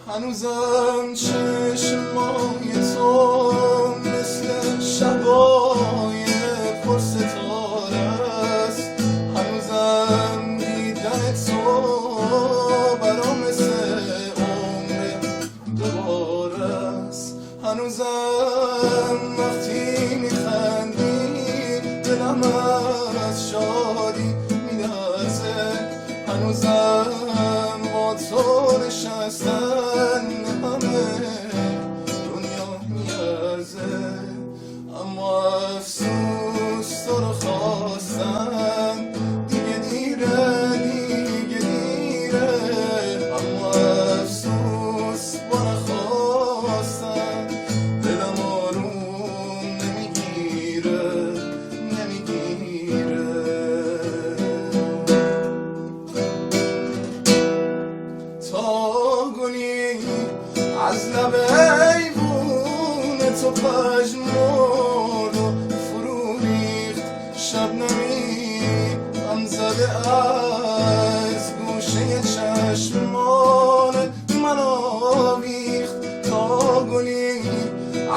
هنوزم چشمای تو مثل شبای پرستاره است. هنوزم دیدن تو برام مثل عمر دوباره است. هنوزم وقتی میخندی دلم از شادی میلرزه. هنوزم با تو نشستن همه دنیا میارزه. اما افسوس تو رو خواستن دیگه دیره، دیگه دیره. اما افسوس با نخواستن دلم آروم نمیگیره، نمیگیره. تا گلی از لب ایوون تو پژمرد و فرو ریخت. شبنمی غم زده از گوشه چشمان من آویخت. تا گلی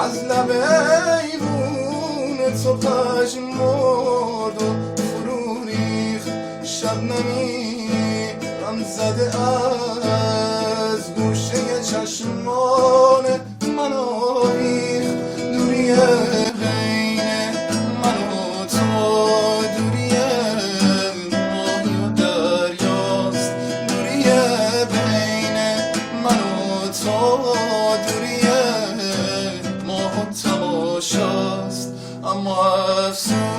از لب ایوون تو پژمرد و فرو ریخت. شبنمی غم زده از گوشه چشمان من آویخت. دوری بین من و تو دوری ماهی و دریاست. دوری بین من و تو دوری ماه و تماشاست. اما افسوس